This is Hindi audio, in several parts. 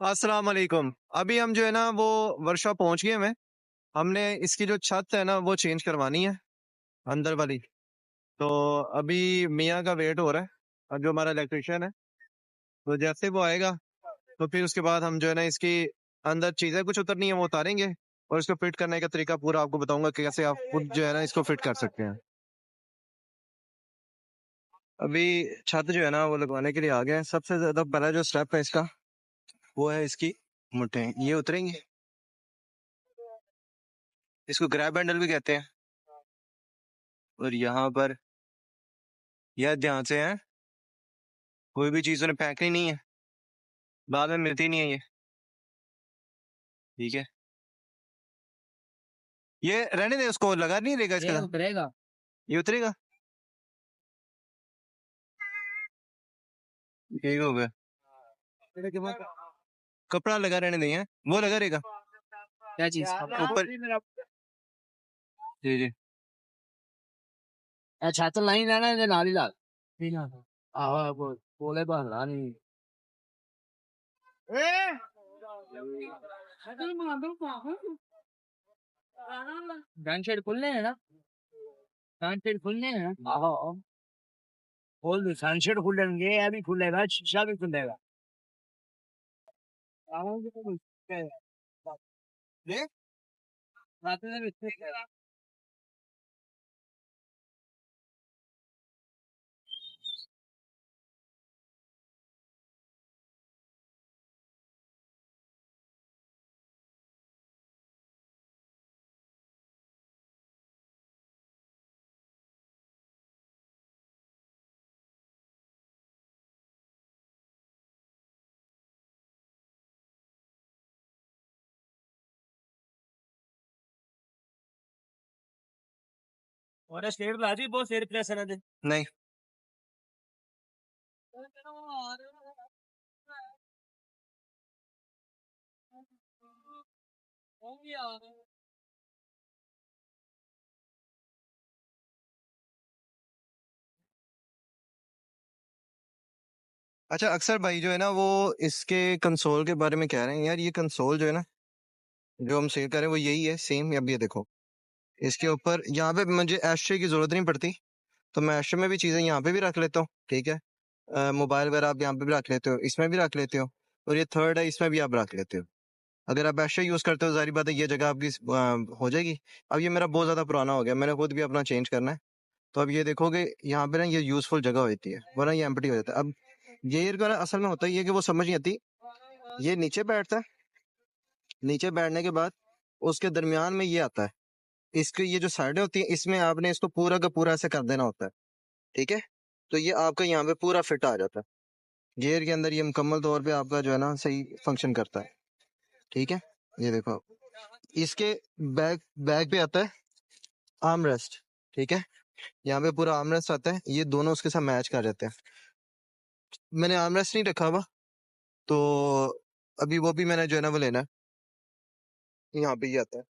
अस्सलाम वालेकुम। अभी हम जो है ना वो वर्कशॉप पहुँच गए हैं। हमने इसकी जो छत है ना वो चेंज करवानी है, अंदर वाली। तो अभी मियाँ का वेट हो रहा है जो हमारा इलेक्ट्रीशियन है। तो जैसे वो आएगा तो फिर उसके बाद हम जो है ना इसकी अंदर चीज़ें कुछ उतरनी है वो उतारेंगे और इसको फिट करने का तरीका पूरा आपको बताऊँगा कि कैसे आप खुद जो है ना इसको फिट कर सकते हैं। अभी छत जो है ना वो लगवाने के लिए आ गए हैं। सबसे ज़्यादा पहला जो स्टेप है इसका वो है इसकी मुट्ठें। ये उतरेंगी। इसको ग्रैब हैंडल भी कहते हैं। और यहाँ पर यह ध्यान से है, कोई भी चीज़ उन्हें फेंकनी नहीं है, बाद में मिलती नहीं है ये, ठीक है? ये रहने दे, उसको लगा नहीं रहेगा इसके ये साथ। उतरेगा। ये उतरेगा। ठीक हो गया। कपड़ा लगा रहने देंगे, वो लगा रहेगा क्या चीज? ऊपर। जी जी। अच्छा तो लाइन रहना है नाली लाल। ठीक है। आहो बोले बहला नहीं। गन शेड खुलने हैं ना? गन शेड खुलने हैं ना? आहो खोल दे। सनशेड खुलेंगे, अभी खुलेगा, शीशा भी खुलेगा। आहो देख रात में भी और शेर लाजी बहुत शेर प्रेस है ना दे नहीं। अच्छा, अक्सर भाई जो है ना वो इसके कंसोल के बारे में कह रहे हैं यार, ये कंसोल जो है ना जो हम सेल कर रहे हैं वो यही है सेम। अब ये देखो, इसके ऊपर यहाँ पे मुझे एशट्रे की जरूरत नहीं पड़ती, तो मैं एशट्रे में भी चीजें यहाँ पे भी रख लेता हूँ, ठीक है। मोबाइल वगैरह आप यहाँ पे भी रख लेते हो, इसमें भी रख लेते हो, और ये थर्ड है इसमें भी आप रख लेते हो। अगर आप एशट्रे यूज करते हो जाहिर बात है ये जगह आपकी हो जाएगी। अब ये मेरा बहुत ज्यादा पुराना हो गया, मैंने खुद भी अपना चेंज करना है। तो अब ये देखोगे यहाँ पे ना ये यूजफुल जगह होती है, वरना ये एम्प्टी हो जाता है। अब ये का असल में होता ही है कि वो समझ नहीं आती। ये नीचे बैठता है, नीचे बैठने के बाद उसके दरमियान में ये आता है। इसकी ये जो साइडें होती है इसमें आपने इसको पूरा का पूरा ऐसे कर देना होता है, ठीक है। तो ये आपका यहाँ पे पूरा फिट आ जाता है। गियर के अंदर ये मुकम्मल तौर पे आपका जो है ना सही फंक्शन करता है, ठीक है। ये देखो आप। इसके बैक बैक पे आता है आर्म रेस्ट, ठीक है। यहाँ पे पूरा आर्म रेस्ट आता है, ये दोनों उसके साथ मैच कर जाते हैं। मैंने आर्म रेस्ट नहीं रखा हुआ, तो अभी वो भी मैंने जो है ना वो लेना है। यहाँ पे ये आता है।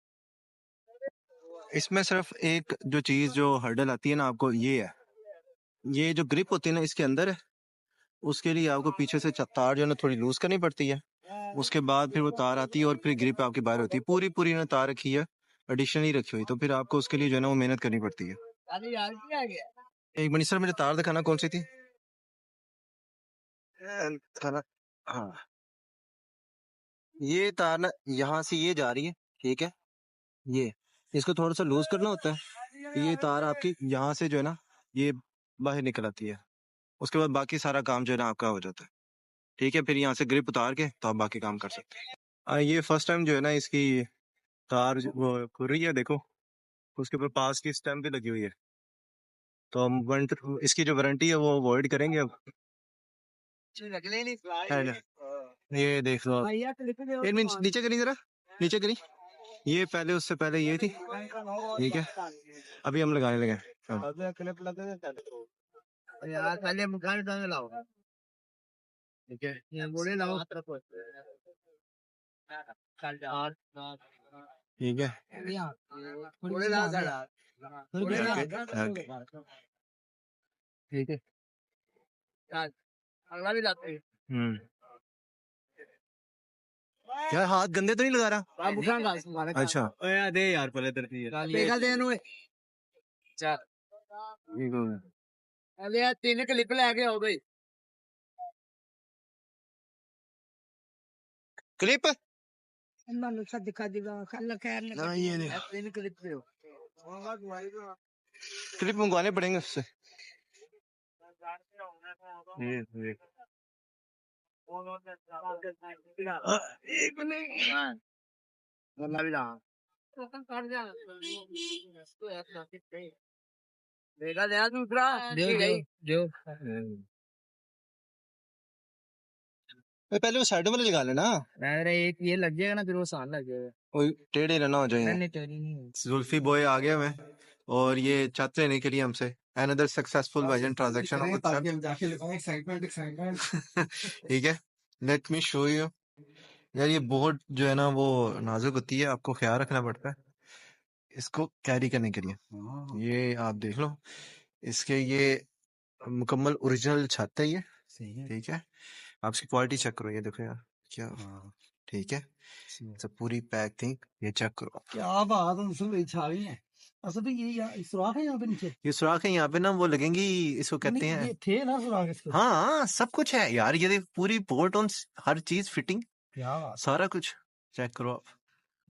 इसमें सिर्फ एक जो चीज जो हर्डल आती है ना आपको, ये है, ये जो ग्रिप होती है ना इसके अंदर है, उसके लिए आपको पीछे से तार जो है ना थोड़ी लूज करनी पड़ती है। उसके बाद फिर वो तार आती है और फिर ग्रिप आपकी बाहर होती है। पूरी पूरी ना तार रखी है, एडिशनली रखी हुई, तो फिर आपको उसके लिए जो है ना वो मेहनत करनी पड़ती है। एक मिनट सर, मुझे तार दिखाना कौन सी थी। खाना, हाँ। ये तार ना यहाँ से ये जा रही है, ठीक है। ये इसको थोड़ा सा लूज करना होता है। ये तार आपकी यहाँ से जो है ना ये बाहर निकल आती है। उसके बाद बाकी सारा काम जो है ना आपका हो जाता है, ठीक है। फिर यहाँ से ग्रिप उतार के तो आप बाकी काम कर सकते हैं। ये फर्स्ट टाइम जो है ना इसकी तार वो खुल रही है, देखो। उसके ऊपर पास की स्टैम्प भी लगी हुई है। तो हम इसकी जो वारंटी है वो अवॉइड करेंगे अब। है ना? ये देख लो आप। एक मिनट नीचे करी जरा, नीचे करी। ये पहले उससे पहले ये थी, ठीक है। अभी हम लगाने लगे हैं। यार पहले मुकान डाल लाओ। ठीक है। ये बोले लाओ। ठीक है। बोले लाओ ओके, ठीक है। अगला भी लाते हैं। हम्म। यार हाथ गंदे तो नहीं लगा रहा? आप उठाऊंगा तुम्हारे काम। अच्छा ओए दे यार पहले तरती है देखा दे नु चार ठीक हो गया। अबे यार 3 क्लिप लेके आओ भाई क्लिप मानो सा दिखा देगा कल खैर ने ना ये देख 3 क्लिप ले क्लिप मंगवाने पड़ेंगे उससे। ये एक मिनट वरना भी ला देखा दे दूसरा जो पहले वो साइड वाले लगा लेना। अरे एक ये लग जाएगा ना फिर वो सान लग जाएगा वो टेढ़े ना हो जाए। नहीं तेरी नहीं जुल्फी बॉय आ गया मैं और ये चाहते लेने के लिए हमसे अनदर सक्सेसफुल वाइजन ट्रांजैक्शन। ठीक है, लेट मी शो यू। यार ये बोर्ड जो है ना वो नाजुक होती है, आपको ख्याल रखना पड़ता है इसको कैरी करने के लिए। ये आप देख लो, इसके ये मुकम्मल ओरिजिनल छत है ये। ठीक है, आप इसकी क्वालिटी चेक करो, ये देखो यार क्या। ठीक है, सब पूरी पैक थी, ये चेक करो। क्या बात है उसमें छा गई है। असल में ये सुराख है यहाँ पे नीचे। ये सुराख है यहाँ पे ना, वो लगेंगी, इसको कहते हैं। ये थे ना सुराख इसके। हाँ सब कुछ है यार, ये देख पूरी बोर्ड ऑन, हर चीज फिटिंग, क्या बात। सारा कुछ चेक करो आप।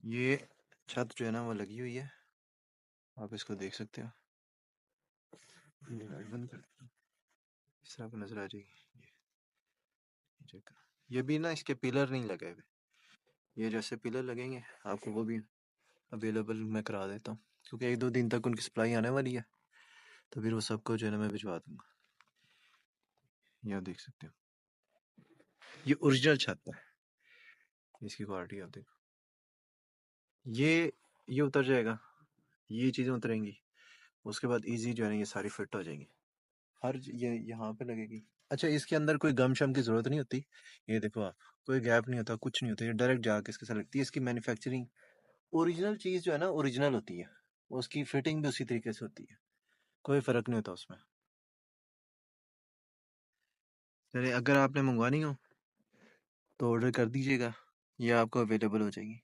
ये छत जो है ना वो लगी हुई है, आप इसको देख सकते हो। ये लाइट बंद कर, इस तरह को नजर आ जाएगी। ये चेक करो, ये भी ना इसके पिलर नहीं लगे हुए, ये जैसे पिलर लगेंगे आपको वो भी अवेलेबल मैं करा देता हूँ, क्योंकि 1-2 दिन तक उनकी सप्लाई आने वाली है, तो फिर वो सबको जो है ना मैं भिजवा दूंगा। ये आप देख सकते हो, ये ओरिजिनल छत है, इसकी क्वालिटी आप देखो। ये उतर जाएगा, ये चीजें उतरेंगी, उसके बाद इजी जो है ना ये सारी फिट हो जाएंगी, हर ये यहाँ पे लगेगी। अच्छा, इसके अंदर कोई गम शम की जरूरत नहीं होती, ये देखो आप, कोई गैप नहीं होता, कुछ नहीं होता, ये डायरेक्ट जाके इसके साथ लगती है। इसकी मैन्युफैक्चरिंग ओरिजिनल चीज जो है ना ओरिजिनल होती है, उसकी फिटिंग भी उसी तरीके से होती है, कोई फर्क नहीं होता उसमें। चलिए, अगर आपने मंगवानी हो तो ऑर्डर कर दीजिएगा, ये आपको अवेलेबल हो जाएगी।